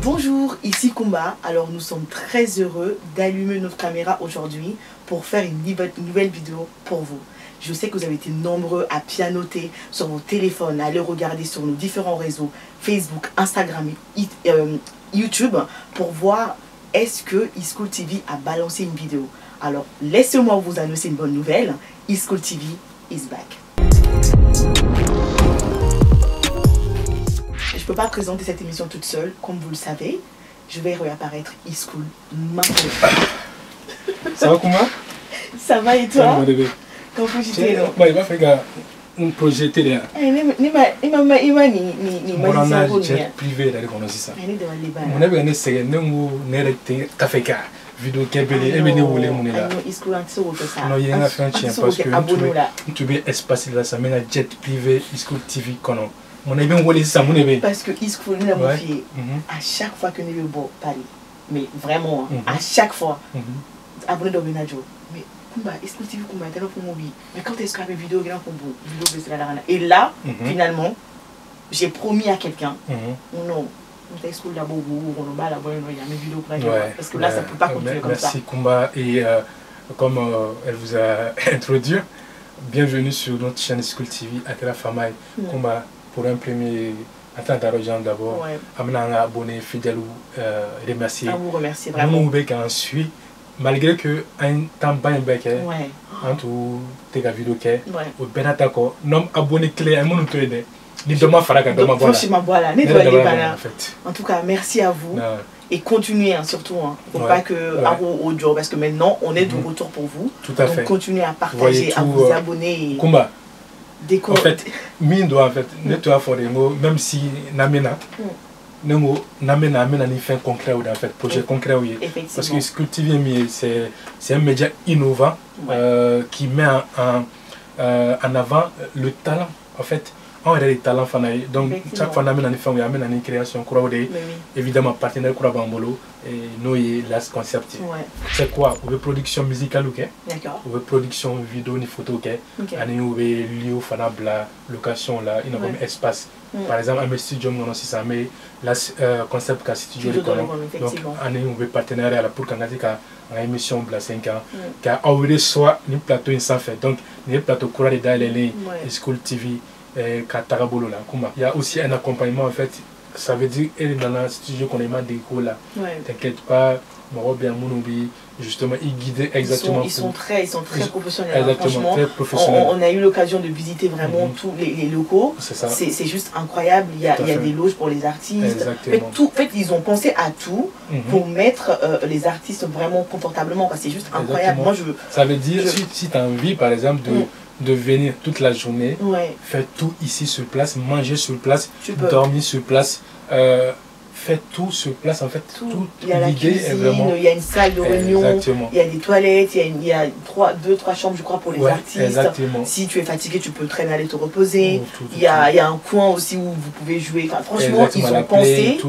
Bonjour, ici Kumba. Alors nous sommes très heureux d'allumer notre caméra aujourd'hui pour faire une nouvelle vidéo pour vous. Je sais que vous avez été nombreux à pianoter sur vos téléphones, à aller regarder sur nos différents réseaux, Facebook, Instagram et YouTube, pour voir est-ce que eSchool TV a balancé une vidéo. Alors laissez-moi vous annoncer une bonne nouvelle, eSchool TV is back. Je ne peux pas présenter cette émission toute seule, comme vous le savez. Je vais réapparaître eSchool maintenant. Ça va comment? Ça va et toi? Quand vous j'étais là. Il va faire un projet télé. Il m'a jet privé d'aller comme ça. Mon ami est né nous n'était café car vidéo kebele et venez rouler mon là. Non il y a un fait un chien parce que tu veux espace là ça mène à jet privé eSchool TV kono. Mon ami on ça mon ami. Parce que eSchool nous l'a fait à chaque fois que nous le beau Paris. Mais vraiment à chaque fois. Abonné dans Benajo. Mais Kumba, eSchool TV Kumba tellement pour mon mais quand est-ce qu'il y a une vidéo et là finalement j'ai promis à quelqu'un non eSchool d'abord on va la voir il y a mes vidéos parce que là ça peut pas continuer comme ça. Merci Kumba et comme elle vous a introduit, bienvenue sur notre chaîne eSchool TV Akira Famay. Kumba pour un premier attends d'argent d'abord amener un abonné fidèle ou remercier. À vous remercier vraiment. Nous on suit malgré que un temps pas un bec en tout tes vidéos au benatako nom abonné clé un monde aider ni demain fera que demain voilà en tout cas merci à vous et continuez surtout faut pas que au job parce que maintenant on est de retour pour vous tout à fait donc continuez à partager à vous abonner Kumba en fait mine doit en fait nettoyer for des mots même si namena nous n'amène ni fin concret ou en fait projet concret oui parce que eSchool TV c'est un média innovant qui met en avant le talent en fait on a des talents fanaï donc chaque fois n'amène ni fin oui amène ni création croix évidemment partenaire croix bambolo et nous y last concept c'est quoi ou production musicale ok d'accord ou production vidéo ni photo ok ani ou lieu fanabla location là il y a comme espace par exemple un studio on aussi ça mais la concept ka studio donc ani ou partenariat là pour kanati ka en émission bla 5 ans ka awre soit ni plateau sans fait donc ni plateau courant de les eSchool TV Katarabolo là il y a aussi un accompagnement en fait ça veut dire elle est dans le studio qu'on aime déco là t'inquiète pas moi bien Monobi justement ils guident exactement ils sont très professionnels exactement très professionnels. On a eu l'occasion de visiter vraiment tous les locaux c'est juste incroyable il y a des loges pour les artistes en fait ils ont pensé à tout pour mettre les artistes vraiment confortablement parce que c'est juste incroyable moi je ça veut dire si tu as envie par exemple de venir toute la journée, faire tout ici sur place, manger sur place, dormir sur place, faire tout sur place en fait. Il y a la cuisine, il y a une salle de réunion, il y a des toilettes, il y a 2-3 chambres je crois pour les artistes. Si tu es fatigué tu peux traîner aller te reposer. Il y a un coin aussi où vous pouvez jouer. Enfin, franchement ils ont pensé,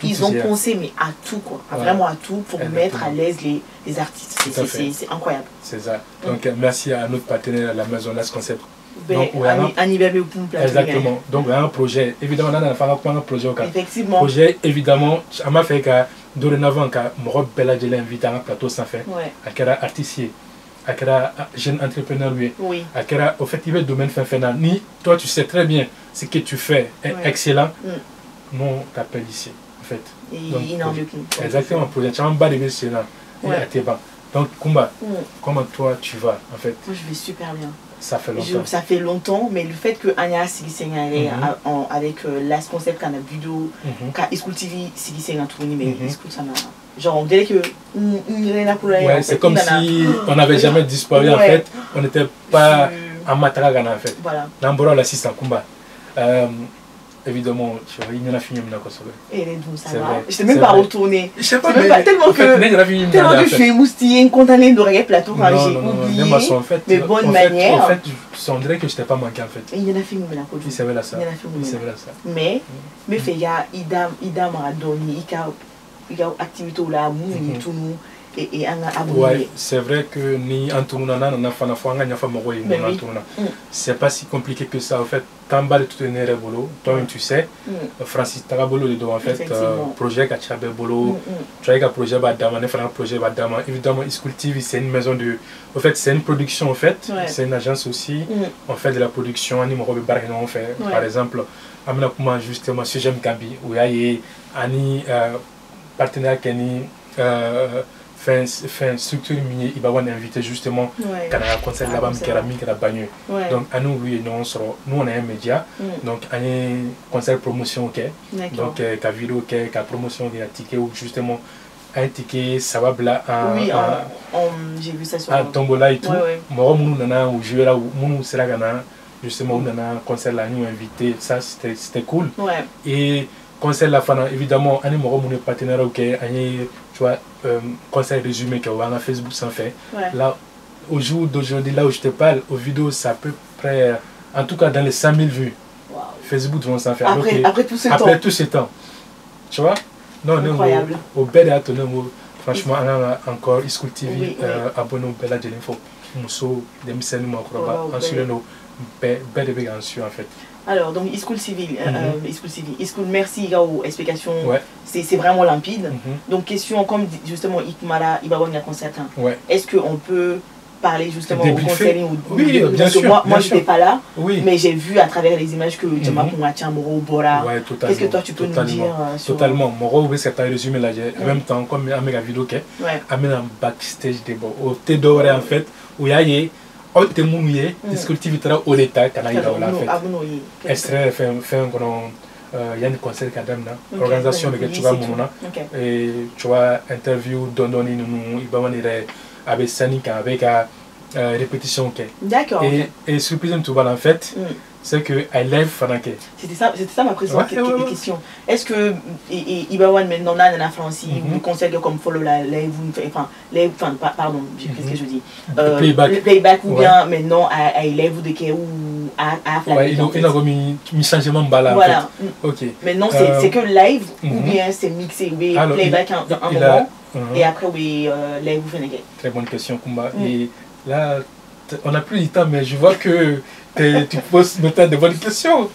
ils ont pensé mais à tout quoi, vraiment à tout pour mettre à l'aise les artistes. C'est incroyable. C'est ça. Donc merci à notre partenaire à la maison Last Concept. Exactement. Donc il y a un projet. Évidemment, on a un projet. Effectivement. Projet, évidemment, ça m'a fait que dorénavant, quand Morob Bella de l'invite à un plateau sans fait, à quel artiste, à quel jeune entrepreneur, à quel au fait, il veut domaine fin ni toi, tu sais très bien ce que tu fais est excellent. Non, t'appelles ici, en fait. Exactement, projet. Tu as un bas de c'est là. Donc, Kumba, comment toi tu vas, en fait? Moi, je vais super bien. Ça fait longtemps. Ça fait longtemps, mais le fait que Anya Sigiseng avec Last Concept, quand on a vidéo, quand eSchool TV Sigiseng a tourné, mais eSchool ça m'a. Genre, on dirait que. Ouais, c'est comme si on n'avait jamais disparu en fait, on n'était pas en Mataragana en fait. Voilà. Namboro l'assistant Kumba. Évidemment, il y en a fini maintenant. Et les douze, ça va. Je ne t'ai même pas retourné. Je sais pas, tellement que je suis moustillé, condamné d'oreiller plateau quand j'ai oublié mes bonnes manières. En fait, on dirait que je t'ai pas manqué en fait. Il y en a fini maintenant. Il savait là ça. Mais il y a Ida Maradoni, il y a activité là, tout nous. et un abonné. Ouais, c'est vrai que ni en tournant c'est pas si compliqué que ça en fait. T'emballes tout un bolo, toi-même tu sais. Francis Tagabolo de en fait projet Kachabe Bolo, tu as un projet Badama, un projet Badama. Évidemment, School TV c'est une maison de, en fait c'est une production en fait, c'est une agence aussi. On fait de la production, on fait par exemple, Amina Kuma justement si j'aime Gabi, où il y a un partenaire qui fait structure minier, il va avoir invité justement quand on a un concert là-bas qui est bagné. Donc à nous lui nous on est un média, donc on a un concert promotion ok, donc qu'à vidéo ok, qu'à promotion il y a ticket ou justement un ticket ça va là j'ai vu ça sur un tombola et tout. Moi mon nana ou jouer là ou mon sera gana justement on a un concert là nous invité, ça c'était cool. Et concert la fin évidemment on est mon partenaire ok, tu vois conseil résumé que on a Facebook sans fait là au jour d'aujourd'hui là où je te parle aux vidéos ça peut près en tout cas dans les 100 000 vues Facebook vont s'en faire après tout ce temps tu vois non incroyable au bel autonome franchement on a encore School TV abonné au bel de l'info muso des scènes moi crois ensuite nous bel en fait. Alors, donc, School Civil, School, merci aux explications, c'est vraiment limpide. Donc, question, comme justement, Ikmala, Ibawan a concert, est-ce qu'on peut parler justement au conseil oui, bien sûr. Moi, je n'étais pas là, mais j'ai vu à travers les images que Djama Pongatia, Moro, Bora. Qu'est-ce que toi, tu peux nous dire sur... Totalement. Moro, c'est un résumé là. En même temps, comme Améga Vidéo, Améga un backstage de au Tédoré, en fait, où il y a au témoigné, School TV au l'état, quand il a fait. Extrait fait un il y a une concert cadam organisation de tu vas mouna et tu vois interview donnoni nous il va venir avec Sanika avec répétition d'accord et surprise tout va en fait c'est que elle lève Fanake. C'était ça ma précédente question. Est-ce que Ibawan maintenant on a en France vous conseille comme follow la live enfin pardon qu'est-ce que je dis playback ou bien maintenant à élève de qui ou à il a remis changement bala voilà OK maintenant c'est que live ou bien c'est mixé playback un moment et après live vous faites très bonne question Kumba et là on n'a plus du temps mais je vois que tu poses maintenant de bonnes questions.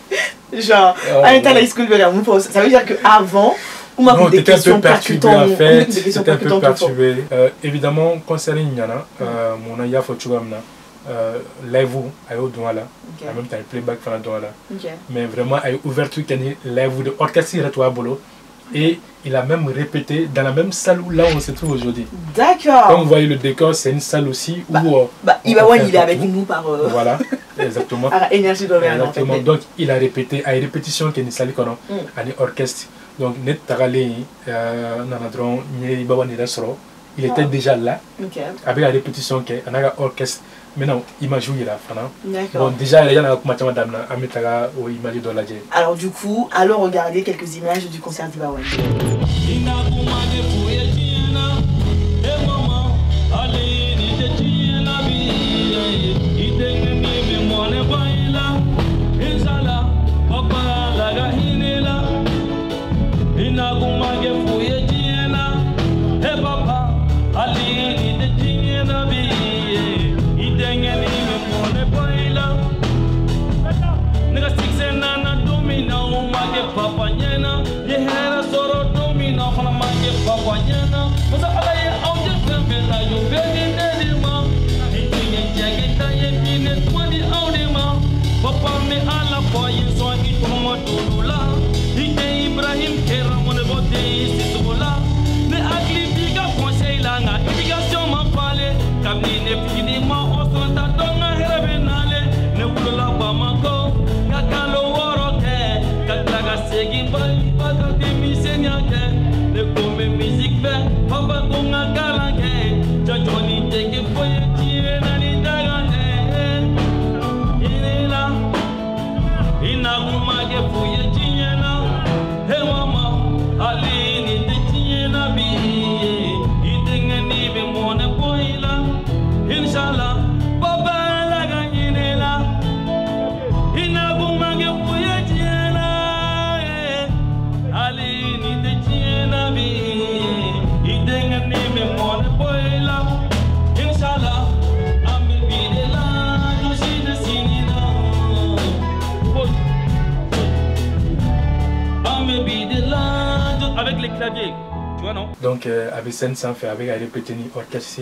Genre, à l'intérieur de la ça veut dire qu'avant, on m'a posé des questions perturbantes. En fait, c'était un peu perturbé. Évidemment, concernant Nyana, mon aïe faut toujours amener live à au douala, en même temps playback pendant douala. Mais vraiment, à ouverture qu'il y a live de orchestre à bolo. Et il a même répété dans la même salle où là on se trouve aujourd'hui. D'accord. Comme vous voyez le décor, c'est une salle aussi où... il est avec nous par... Voilà, exactement. Énergie de exactement. Donc il a répété, à une répétition qu'il y a une orchestre. Donc net taralé, il était déjà là, avec la répétition qu'il y a un orchestre. Maintenant, il m'a joué là. Bon, déjà, il y a un alors, du coup, allons regarder quelques images du concert d'Ibawan. avec les claviers. Tu vois, non? Donc, avec scène sans faire, avec Aéré Péteni, orchestre.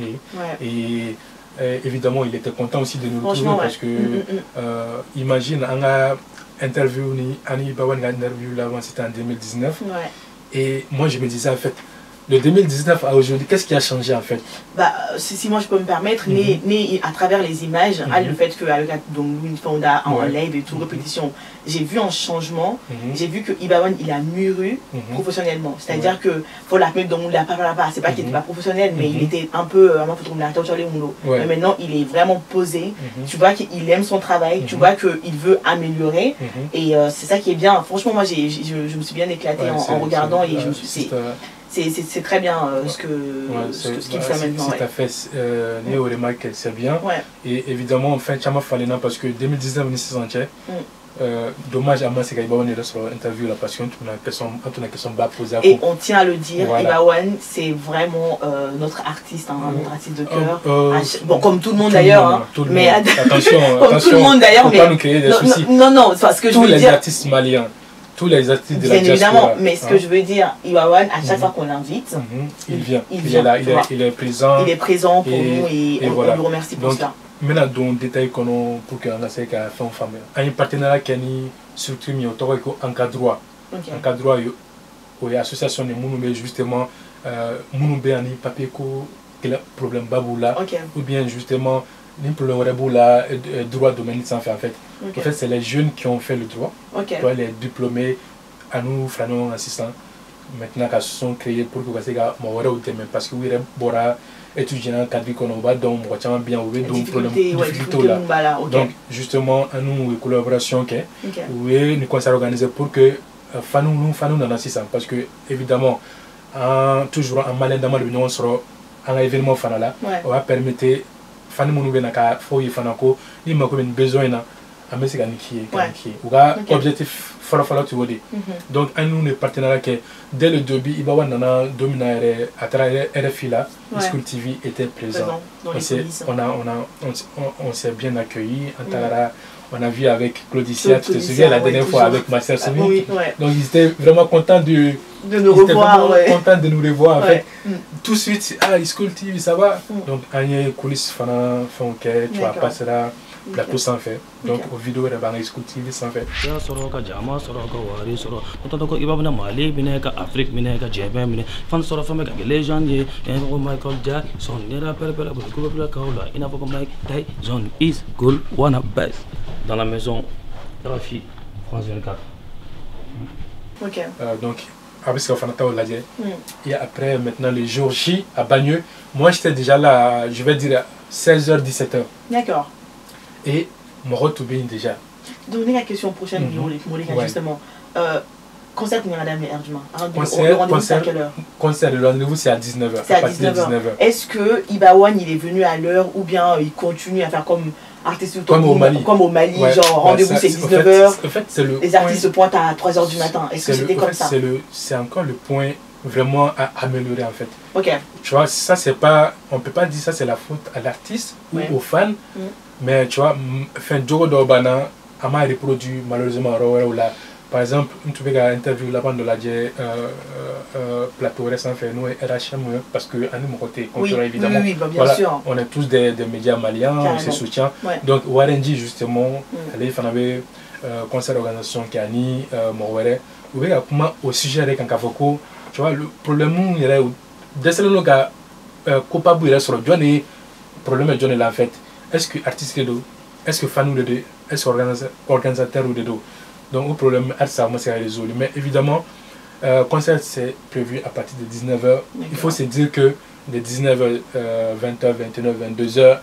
Et évidemment, il était content aussi de nous retrouver parce que, imagine, on a interview, Annie Bawan a interview là, c'était en 2019. Et moi, je me disais, en fait, de 2019 à aujourd'hui, qu'est-ce qui a changé en fait? Bah, si moi je peux me permettre, à travers les images, le fait qu'avec Louis Fonda en live et tout, répétition, j'ai vu un changement, j'ai vu que Ibawan il a mûri professionnellement. C'est-à-dire que, pour la mettre dans la c'est pas qu'il n'était pas professionnel, mais il était un peu, mais maintenant il est vraiment posé, tu vois qu'il aime son travail, tu vois qu'il veut améliorer, et c'est ça qui est bien. Franchement, moi je me suis bien éclaté en regardant et je me suis... C'est très bien ce qu'il fait maintenant. C'est tout à fait, Néo remarque c'est bien. Et évidemment, enfin, tu m'as fallu parce que 2019, on est 6 ans. Dommage à moi, c'est qu'Ibawan est sur l'interview là parce qu'on a une question bas posée. Et on tient à le dire, Ibawan, c'est vraiment notre artiste, notre artiste de cœur. Bon, comme tout le monde d'ailleurs. Mais attention, comme tout le monde d'ailleurs. Faut pas nous créer des soucis. Non, parce que je veux dire. Tous les artistes maliens. Tous les artistes de la diaspora. Bien évidemment, mais ce que je veux dire, Ibawan, à chaque fois qu'on l'invite, il vient. Il est là, il est présent. Il est présent pour nous et on le remercie pour cela. Maintenant, dans le détail qu'on a pour qu'on ait fait en famille. Un partenariat qui est structuré autour de l'encadroit. L'encadroit, il y a association de Mounoubé justement, Mounoubé en papier qui a problème baboula, ou bien justement, les problèmes droit domaine sans faire en fait. En fait, c'est les jeunes qui ont fait le droit. Les diplômés, à nous, Franon, assistants, maintenant, qui se sont créés pour que vous ayez parce que vous avez étudiants, cadre qu'on va donc bien ouvrir donc problème là. Donc justement, à nous collaboration que nous commençons à organiser pour que nous dans l'assistance parce que évidemment, toujours en malin dans l'union sur un événement fanala, on va permettre fan mon nouvel naka faut y fanako ni ma comme besoin na amesi ganiki ou objectif fala tu vois donc un nous les partenariats que dès le début Ibawan nana domina à travers RFI là School TV était présent on s'est bien accueilli on a vu avec Claudicia, tu te souviens la dernière fois avec Master Semi. Donc ils étaient vraiment contents de nous revoir. Contents de nous revoir en fait. Tout de suite, School TV, ça va. Donc, il y a des coulisses, tu vas passer là, plateau sans fait. Donc, aux vidéos, il y a des School TV sans fait. Dans la maison RFI France 24. Donc, après ce qu'on fait, et après maintenant le jour J à Bagneux, moi j'étais déjà là, je vais dire 16h, 17h. D'accord. Et mon retour bien déjà. Donc, la question prochaine, justement. Concert de Madame Erduma. Concert, le rendez-vous c'est à 19h. C'est à 19h. Est-ce que Ibawan il est venu à l'heure ou bien il continue à faire comme artiste comme au Mali, genre rendez-vous c'est 19h, en fait, les artistes se pointent à 3h du matin. Est-ce que c'était comme ça? C'est encore le point vraiment à améliorer en fait. Tu vois, ça c'est pas, on peut pas dire ça c'est la faute à l'artiste ou aux fans, mais tu vois, fin Djogo Dobana, Ama reproduit malheureusement là. Par exemple, une interview là-bas de la plateau récent fait nous RHM parce que à nous côté évidemment bien sûr. On est tous des médias maliens, on se soutient. Donc Warendi justement, il avait conseil d'organisation qui a ni Mouwere. Vous voyez comment au sujet avec un cafoko, tu vois le problème il est dès le cas coupable il est sur le Johnny problème est Johnny là en fait. Est-ce que artiste les deux, est-ce que fan ou les deux, est-ce que organisateur ou les deux. Donc, le problème, ça va résolu. Mais évidemment, le concert, c'est prévu à partir de 19h. Il faut se dire que de 19h, 20h, 21h, 22h,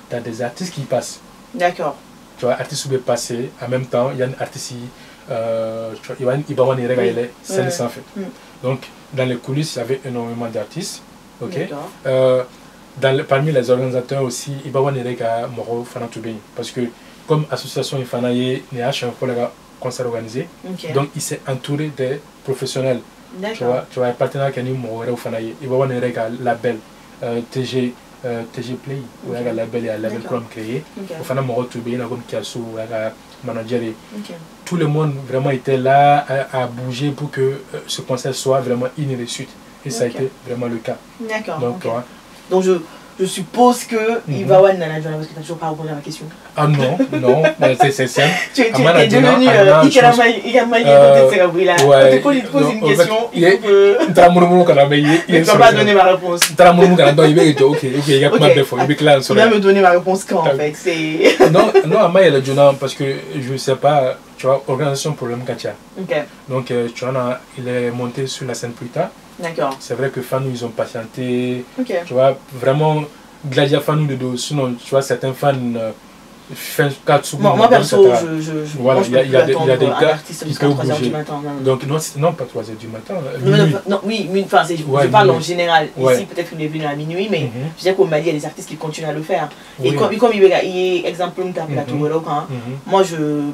tu as des artistes qui passent. D'accord. Tu vois, artistes qui peuvent passer. En même temps, il y a un artiste qui Ibawan et Regaïle, c'est sans fait. Donc, dans les coulisses, il y avait énormément d'artistes. Parmi les organisateurs aussi, Ibawan et Regaïle, Moro, Fanatoubé. Parce que, comme association Ifanaye, il y a un peu concert organisé. Donc il s'est entouré des professionnels. Tu vois, un partenaire qui a il va avoir un label TG Play, un label et un label comme créé. Au final, mon retour bien comme Kiasu, manager. Tout le monde vraiment était là à bouger pour que ce concert soit vraiment une réussite. Et ça a été vraiment le cas. D'accord. Donc, je suppose que Ibawan n'a parce que tu n'as toujours pas répondu à ma question. Ah non, c'est simple. Tu es devenu Ikamai là. On te pose une question. Tu ne vas pas donner ma réponse. Tu vas me donner ma réponse quand en fait. Non, Amaï est le Jonah parce que je ne sais pas, tu vois, organisation problème Katia. Donc, tu vois, il est monté sur la scène plus tard. D'accord. C'est vrai que fans, ils ont patienté. Tu vois, vraiment, Gladia fans de dos. Sinon, tu vois, certains fans. Moi perso, voilà, il y a des gars qui peuvent bouger. Donc non, pas 3 h du matin. Non, oui, enfin, je parle en général. Ici, peut-être qu'il est venu à minuit, mais je sais qu'au Mali, il y a des artistes qui continuent à le faire. Et comme il y a exemple, moi,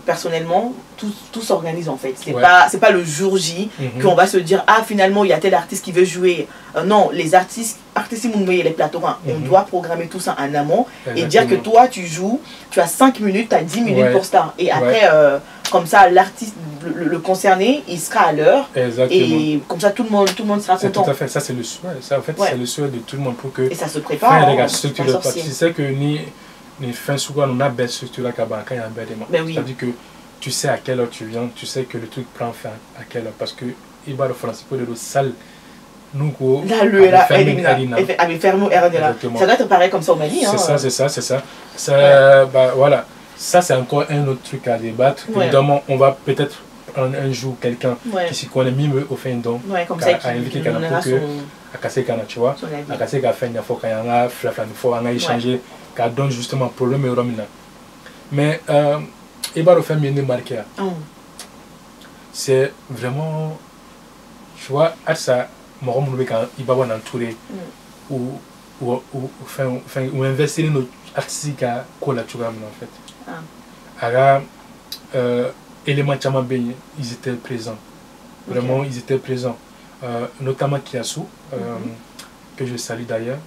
personnellement, tout s'organise en fait. C'est pas le jour J qu'on va se dire, ah, finalement, il y a tel artiste qui veut jouer. Non, les artistes, les plateaux, on doit programmer tout ça en amont et dire que toi, tu joues, tu as 5 minutes, tu as 10 minutes pour ça. Et après, comme ça, l'artiste, le concerné, il sera à l'heure. Et comme ça, tout le monde sera content. Tout à fait, ça c'est le souhait. Ça, en fait, c'est le souhait de tout le monde pour que. Et ça se prépare. Tu sais que ni fin souvent, on a belle structure là quand il y a un bel élément. C'est-à-dire que tu sais à quelle heure tu viens, tu sais que le truc prend fin à quelle heure. Parce que il va le français de l'eau sale. Là, le là, avec Fermo Erna. Ça doit être pareil comme ça au Mali. C'est ça. Bah, voilà. Ça, c'est encore un autre truc à débattre. Évidemment, on va peut-être prendre un jour quelqu'un qui s'y connaît mieux au fin don. À inviter quelqu'un pour que. À casser Kana, tu vois. À casser Kana, il faut qu'il y ait un faut échanger. Qu'à donne justement problème et Romina. Mais, il va le faire mieux marqué. C'est vraiment. Tu vois, à ça. Il va entouré ou investir dans l'artistique à collatéral en fait. Alors, éléments ils étaient présents. Vraiment, ils étaient présents. Notamment Kiasu, que je salue d'ailleurs.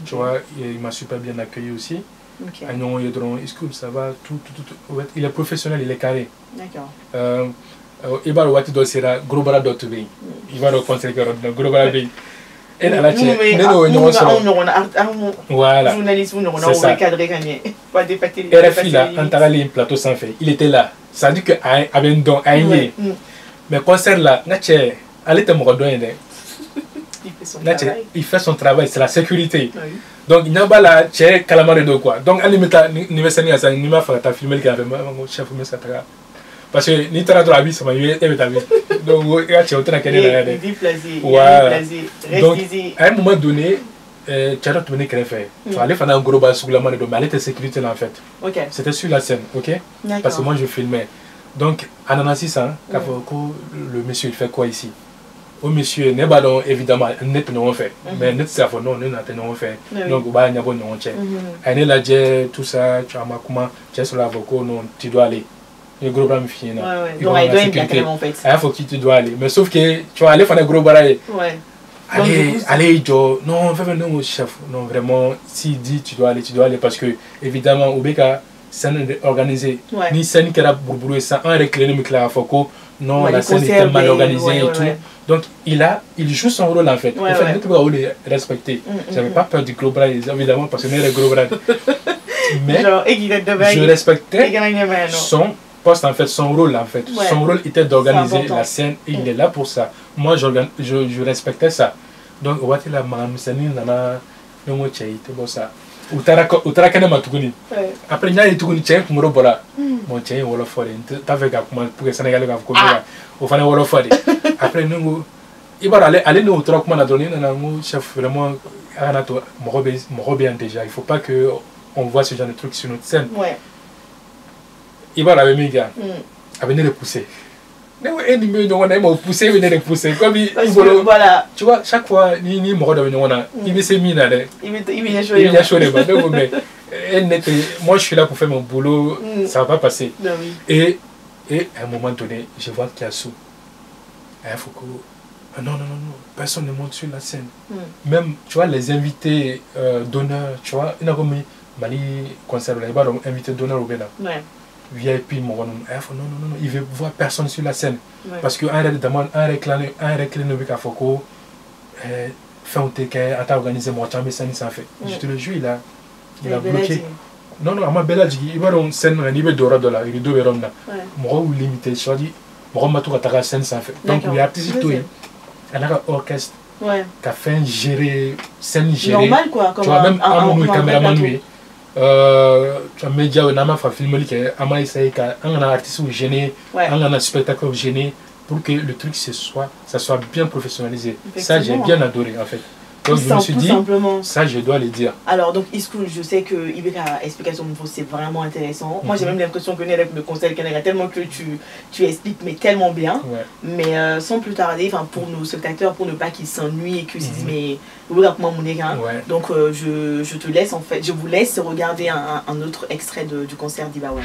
Tu vois, il m'a super bien accueilli aussi. Ça va, tout. Il est professionnel, il est carré. D'accord. Il va le gros bras d'autres pays. Il va le conseiller gros bras pays. Et là, voilà. Journaliste, on a cadré gagné. Pas dépassé. RFI là, quand tu as un plateau sans fait, il était là. Ça dit que avait un don, mais concert là, allez te mordre. Il fait son travail, c'est la sécurité. Donc il n'y a pas la calamar de quoi. Donc allez mettre ni ma fait ta filmer qui avait chef mais ça parce que ni tu as droit à vie ça m'a eu donc tu as autant qu'à aller donc à un moment donné tu as donné qu'elle fait il fallait faire un gros bas sur la main de mais elle était sécurité en fait. C'était sur la scène, parce que moi je filmais. Donc ananas ça le monsieur il fait quoi ici? Au monsieur n'est pas donc évidemment net non fait mais net ça faut non non fait donc on va y avoir non check elle là tout ça tu as comment tu es sur l'avocat non tu dois aller le gros bras me finit donc il doit être en fait il faut que tu dois aller mais sauf que tu vas aller faire un gros bras allez Joe non fais venir au chef non vraiment s'il dit tu dois aller parce que évidemment au Beka scène organisée ni scène qui a bourbouré ça un réclamé que la Foko non la scène était mal organisée et tout donc il joue son rôle en fait en fait nous devons le respecter j'avais pas peur du gros bras évidemment parce que c'est le gros bras mais je respectais son poste en fait son rôle en fait son rôle était d'organiser la scène et il est là pour ça moi je respectais ça donc on va dire la maman nana non c'est bon ça utara kana matuguni après nya ituguni tien kumuro bola mon tien wolo fode t'avais gars comment pour que sénégalais gars ko au fane wolo fode après nous ibara aller nous utara comment na donné na nous chef vraiment anato mo bien déjà il faut pas que on voit ce genre de trucs sur notre scène ibara avec mes gars avec les pousser ennemi donc on a poussé venir repousser comme voilà tu vois chaque fois ni mort de on a il s'est mis là il a chaud donc mais moi je suis là pour faire mon boulot ça va pas passer et à un moment donné je vois qu'il y a sous il faut que non personne ne monte sur la scène même tu vois les invités d'honneur tu vois il a comme Mali concert là il va donc invité d'honneur au Bénin VIP, non, il veut voir personne sur la scène. Parce qu'un demande, un réclame à Foko, fait un ticket, à t'organiser mon chambre, ça n'a fait. Je te le jure, il a bloqué. Non, ma belle il va dans une scène, il va d'or de là, il doit être là. Moi, il limité, je dis, moi, je vais à la scène, ça fait. Donc, il y a artiste, il a un orchestre, qui a fait gérer, scène gérée. Normal, quoi. Tu vois, même un caméraman, lui. Tu as média on a fait filmer que ama essayer un artiste gêné un spectacle gêné pour que le truc ça soit bien professionnalisé. Ça j'ai bien adoré en fait. Donc je me suis dit ça je dois le dire. Alors donc Iscool, je sais que Ibeka explication c'est vraiment intéressant. Moi j'ai même l'impression que avec le conseil Canada tellement que tu expliques mais tellement bien. Mais sans plus tarder, enfin pour nos spectateurs, pour ne pas qu'ils s'ennuient et qu'ils se disent mais comment mon écran. Donc je te laisse en fait, je vous laisse regarder un autre extrait du concert d'Ibawan.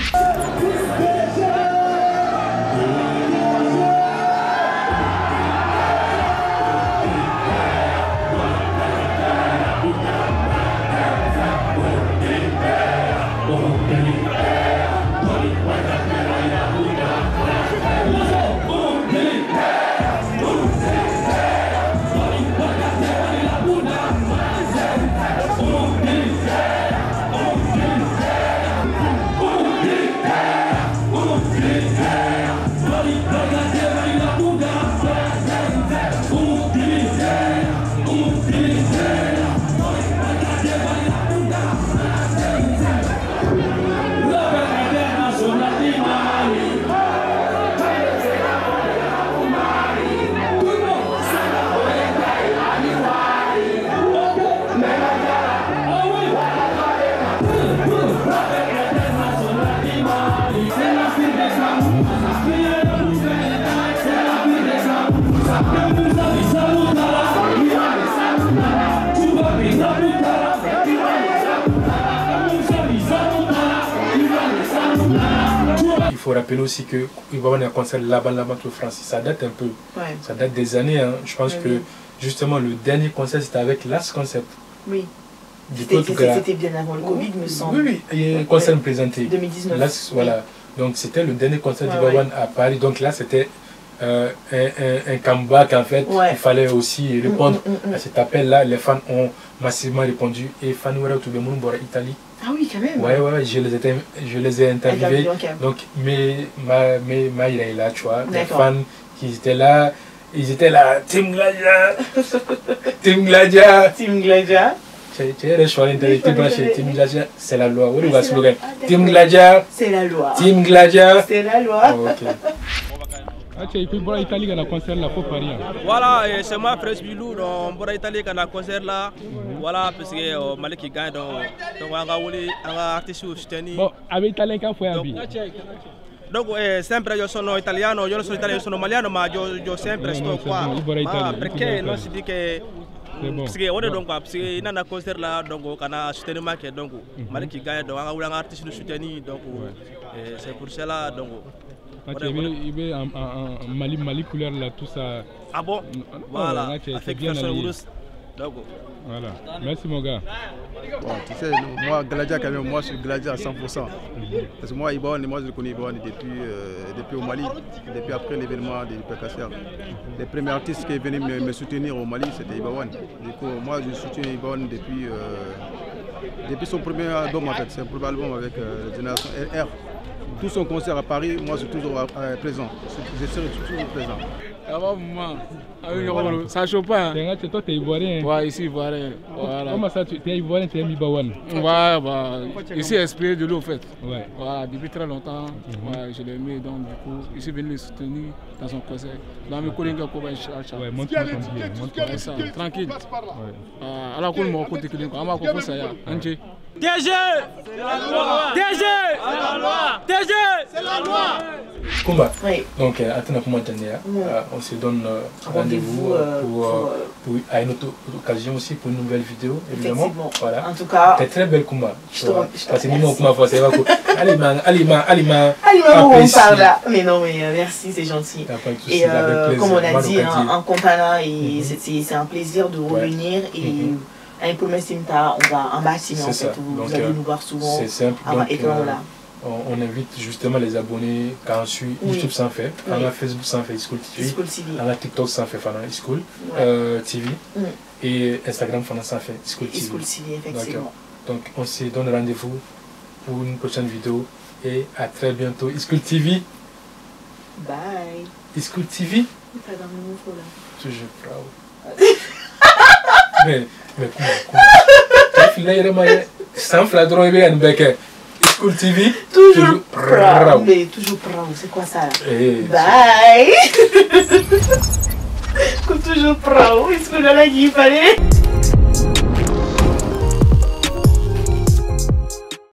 Il faut rappeler aussi qu'il va y avoir un concert là-bas au France. Ça date un peu. Ça date des années. Hein. Je pense que justement le dernier concert c'était avec Last Concept. Oui. C'était bien avant le Covid, me semble. Oui, il y a un concert présenté. 2019. Last, voilà. Donc c'était le dernier concert d'Ibawan à Paris. Donc là c'était un comeback en fait. Il fallait aussi répondre à cet appel-là. Les fans ont massivement répondu. Et fans tout le monde en Italie. Ah oui, quand même. Ouais, je les ai interviewés. Donc, Maïra est là, tu vois. Les fans qui étaient là, ils étaient là. Team Gladia. Team Gladia. Team Gladia. Team Gladia, c'est la loi. Team Gladia. C'est la loi. Team Gladia. C'est la loi. Voilà, c'est moi, Fresh Bilou, donc Italie qui a concert là. Voilà, parce que Malik qui gagne, donc on va artiste soutenu. Bon, avec Italien, qu'est-ce qu'on donc sempre io sono italiano, io non sono italiano, io sono maliano, ma io sempre sto qua. Ma perché non si dice che parce que on est donc parce que il a un concert là donc on a soutenu marqué donc Malik qui gagne donc on a un artiste soutenu donc c'est pour cela donc il est en Mali couleur là tout ça. Ah bon? Voilà. Avec voilà. Merci mon gars. Bon, tu sais, moi Gladia quand même, moi je suis Gladia à 100%. Parce que moi Ibawan, moi je le connais Ibawan depuis au Mali, depuis après l'événement de Pécassière. Les premiers artistes qui sont venus me soutenir au Mali, c'était Ibawan. Du coup, moi je soutiens Ibawan depuis son premier album en fait, c'est un premier album avec Génération RR. Tout son concert à Paris, moi je suis toujours présent. Je serai toujours présent. Ça ne chauffe pas. Toi, tu es ivoirien. Ouais, ici, ivoirien. Voilà. Comment ça, tu es ivoirien, tu es Ibawan? Ouais, bah, ici, inspiré de l'eau, en fait. Ouais. Voilà, depuis très longtemps, je l'ai aimé, donc du coup, il s'est venu le soutenir dans son concert. Dans mes collègues, ouais, montre-moi ton billet. Tranquille. Alors, qu'on m'a côté que l'on a fait ça, DG! C'est la loi! DG! C'est la loi! DG! C'est la loi! Kumba. Donc, attends comment on se donne rendez-vous à une autre occasion aussi pour une nouvelle vidéo, évidemment. Voilà. En tout cas, c'est très belle Kumba. C'est mais non, mais merci, c'est gentil. Et comme on a dit, en Compana, c'est un plaisir de revenir et un peu on va en bâtiment en fait, vous allez nous voir souvent. C'est simple. on invite justement les abonnés quand on suit YouTube sans fait, quand on a Facebook sans fait School TV, quand on a TikTok sans fait School TV et Instagram sans fait School TV. Effectivement. Donc on se donne rendez-vous pour une prochaine vidéo et à très bientôt. School TV. Bye. School TV. Pas dans le micro là. Toujours proud. mais comment sans fladron et un bec. School TV. Toujours proud. Mais toujours proud. C'est quoi ça là? Bye. Toujours proud. Est-ce que là il fallait?